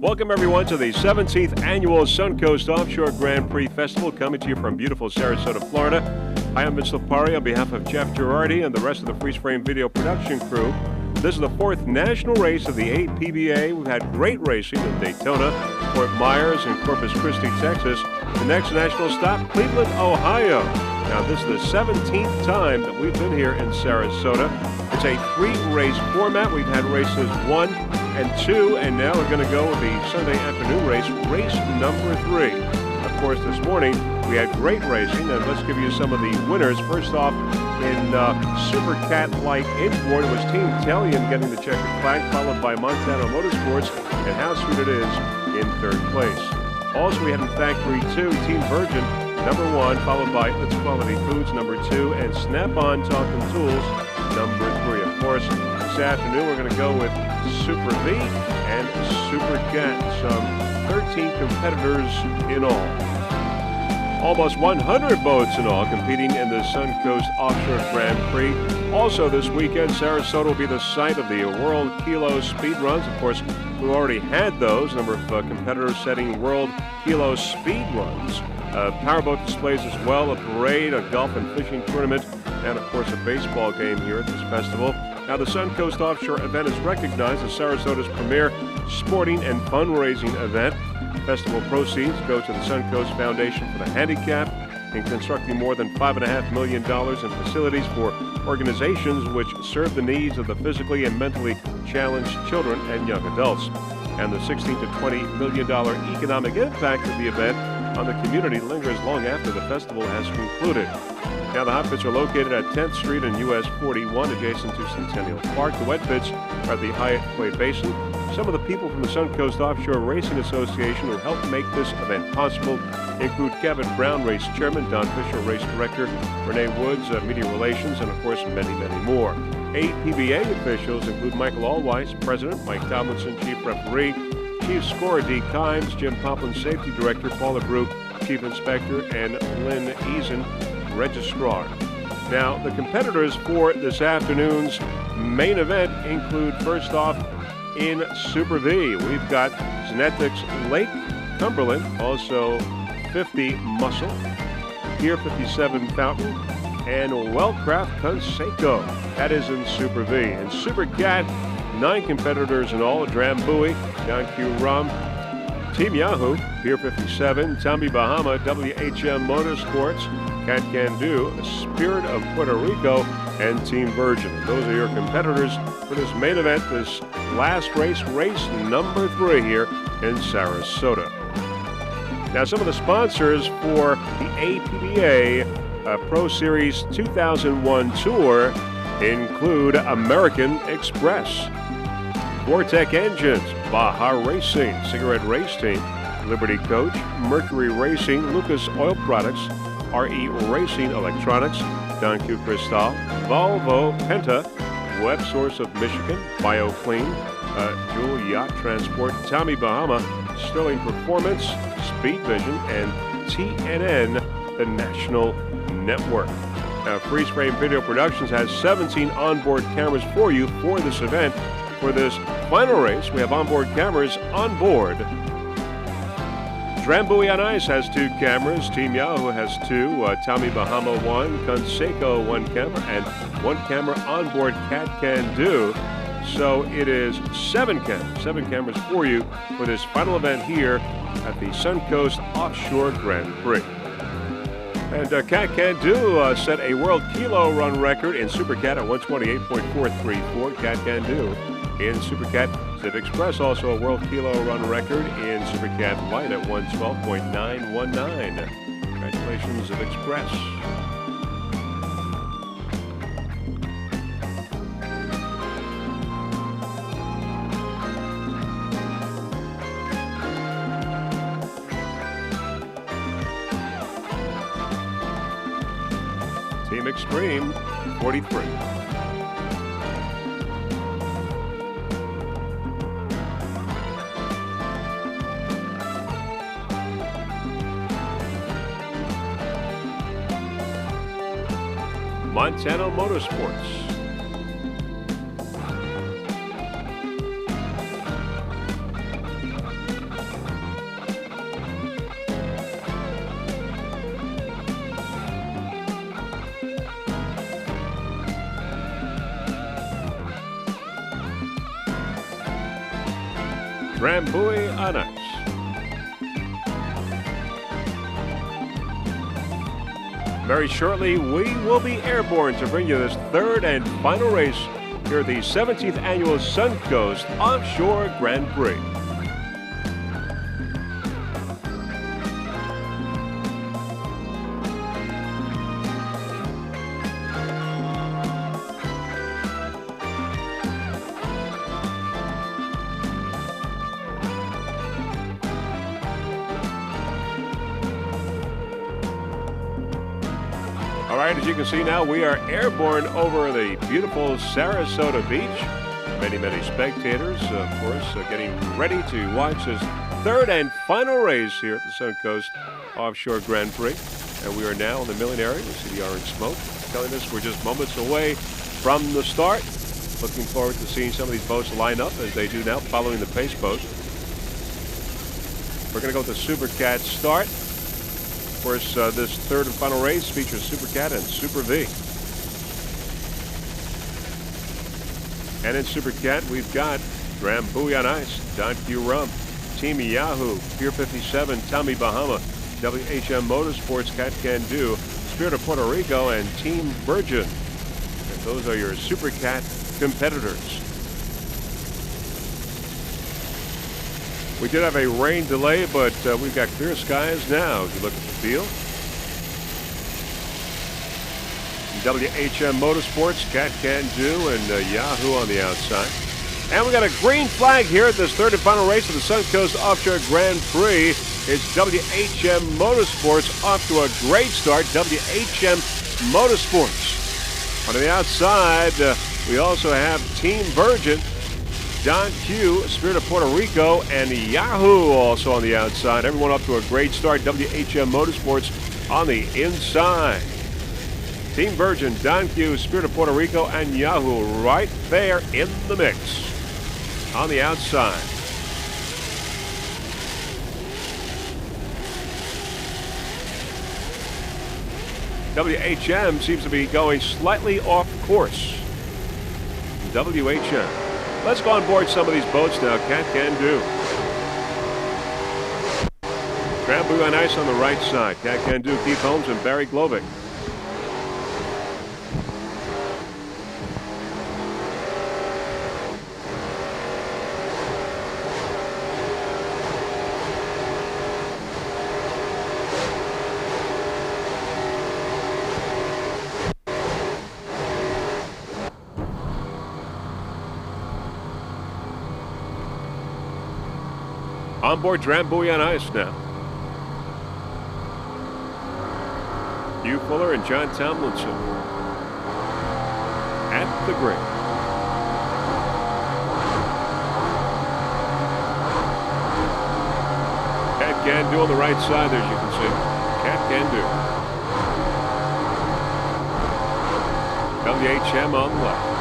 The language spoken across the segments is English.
Welcome, everyone, to the 17th Annual Suncoast Offshore Grand Prix Festival, coming to you from beautiful Sarasota, Florida. Hi, I'm Vince Lipari on behalf of Jeff Girardi and the rest of the Freeze Frame Video production crew. This is the fourth national race of the APBA. We've had great racing in Daytona, Fort Myers, and Corpus Christi, Texas. The next national stop, Cleveland, Ohio. Now, this is the 17th time that we've been here in Sarasota. It's a three-race format. We've had races 1 and 2, and now we're going to go with the Sunday afternoon race number 3. Of course, this morning we had great racing, and let's give you some of the winners. First off, in Super Cat Light Inboard, it was Team Talion getting the checkered flag, followed by Montana Motorsports, and How Sweet It Is in third place. Also, we had in Factory 2, Team Virgin, number 1, followed by It's Quality Foods, number 2, and Snap-on Talking Tools, number 3. Of course, this afternoon we're going to go with Super V and Super Cat, some 13 competitors in all. Almost 100 boats in all competing in the Suncoast Offshore Grand Prix. Also this weekend, Sarasota will be the site of the World Kilo Speed Runs. Of course, we already had those. A number of competitors setting World Kilo Speed Runs. Powerboat displays as well, a parade, a golf and fishing tournament, and of course a baseball game here at this festival. Now, the Suncoast Offshore event is recognized as Sarasota's premier sporting and fundraising event. Festival proceeds go to the Suncoast Foundation for the Handicapped in constructing more than $5.5 million in facilities for organizations which serve the needs of the physically and mentally challenged children and young adults. And the $16 to $20 million economic impact of the event on the community lingers long after the festival has concluded. Now, the hot pits are located at 10th Street and US 41, adjacent to Centennial Park. The wet pits are at the Hyatt Quay Basin. Some of the people from the Suncoast Offshore Racing Association who helped make this event possible include Kevin Brown, race chairman, Don Fisher, race director, Renee Woods, media relations, and of course many, many more. APBA officials include Michael Allweiss, president, Mike Tomlinson, chief referee, chief scorer Dee Kimes, Jim Poplin, safety director, Paula Brew, chief inspector, and Lynn Eason, registrar. Now, the competitors for this afternoon's main event include, first off, in Super V, we've got Genetics Lake Cumberland, also 50 Muscle, Pier 57 Fountain, and Wellcraft Conseco. That is in Super V. In Super Cat, 9 competitors in all: Drambuie, Don Q Rum, Team Yahoo, Pier 57, Tommy Bahama, WHM Motorsports, Cat Can Do, Spirit of Puerto Rico, and Team Virgin. Those are your competitors for this main event, this last race number 3 here in Sarasota. Now, some of the sponsors for the APBA Pro Series 2001 Tour include American Express, Vortec Engines, Baja Racing, Cigarette Race Team, Liberty Coach, Mercury Racing, Lucas Oil Products, RE Racing Electronics, Don Q Cristal, Volvo Penta, Web Source of Michigan, BioClean, Jewel Yacht Transport, Tommy Bahama, Sterling Performance, Speed Vision, and TNN, the National Network. Now, Freeze Frame Video Productions has 17 onboard cameras for you for this event. For this final race, we have onboard cameras on board. Drambuie on Ice has 2 cameras. Team Yahoo has 2. Tommy Bahama 1. Conseco 1 camera. And 1 camera onboard Cat Can Do. So it is 7 cameras. 7 cameras for you for this final event here at the Suncoast Offshore Grand Prix. And Cat Can Do set a World Kilo Run record in Super Cat at 128.434. Cat Can Do in Super Cat. Civ Express also a World Kilo Run record in Super Cat Light at 112.919. Congratulations, Civ Express. Team Extreme, 43. Montana Motorsports. Drambuie on ice. Very shortly, we will be airborne to bring you this third and final race here at the 17th Annual Suncoast Offshore Grand Prix. All right, as you can see now, we are airborne over the beautiful Sarasota Beach. Many, many spectators, of course, getting ready to watch this third and final race here at the Suncoast Offshore Grand Prix. And we are now in the milling area. We see the orange smoke telling us we're just moments away from the start. Looking forward to seeing some of these boats line up as they do now, following the pace boat. We're going to go with the Super Cat start. Of course, this third and final race features Super Cat and Super V. And in Super Cat, we've got Drambuie on ice, Don Q Rum, Team Yahoo, Pier 57, Tommy Bahama, WHM Motorsports, Cat Can Do, Spirit of Puerto Rico, and Team Virgin. And those are your Super Cat competitors. We did have a rain delay, but we've got clear skies now as you look at the field. WHM Motorsports, Cat Can Do, and Yahoo on the outside. And we got a green flag here at this third and final race of the Suncoast Offshore Grand Prix. It's WHM Motorsports off to a great start. WHM Motorsports. On the outside, we also have Team Virgin, Don Q, Spirit of Puerto Rico, and Yahoo also on the outside. Everyone up to a great start. WHM Motorsports on the inside. Team Virgin, Don Q, Spirit of Puerto Rico, and Yahoo right there in the mix on the outside. WHM seems to be going slightly off course. WHM. Let's go on board some of these boats now. Cat Can Do. Drambuie on ice on the right side. Cat Can Do, Keith Holmes and Barry Glovick. On board Drambuie on ice now. Hugh Fuller and John Tomlinson at the green. Cat Can Do on the right side there, as you can see. Cat Can Do. WHM on the left.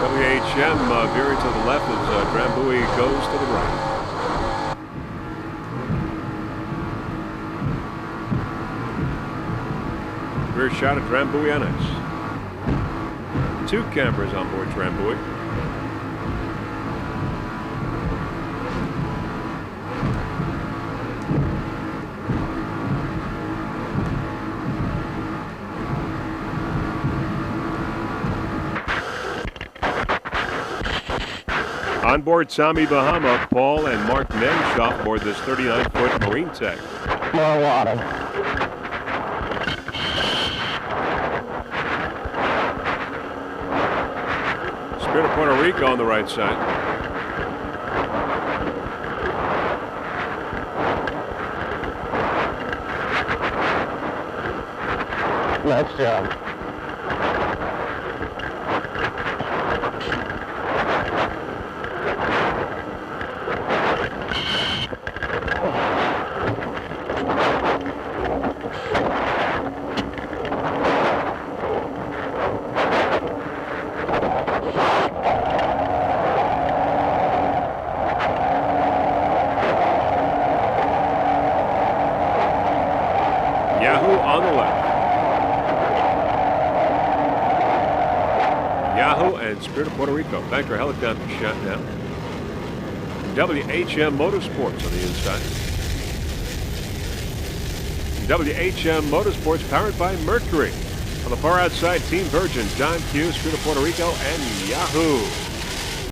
WHM veering to the left as Drambuie goes to the right. Rear shot of Drambuie on ice. Two cameras on board Drambuie. On board Tommy Bahama, Paul and Mark Nenshoff aboard this 39-foot Marine Tech. More water. Spirit of Puerto Rico on the right side. Nice job. Yahoo and Spirit of Puerto Rico. Banker helicopter shot now. WHM Motorsports on the inside. WHM Motorsports powered by Mercury. On the far outside, Team Virgin, Don Q, Spirit of Puerto Rico, and Yahoo.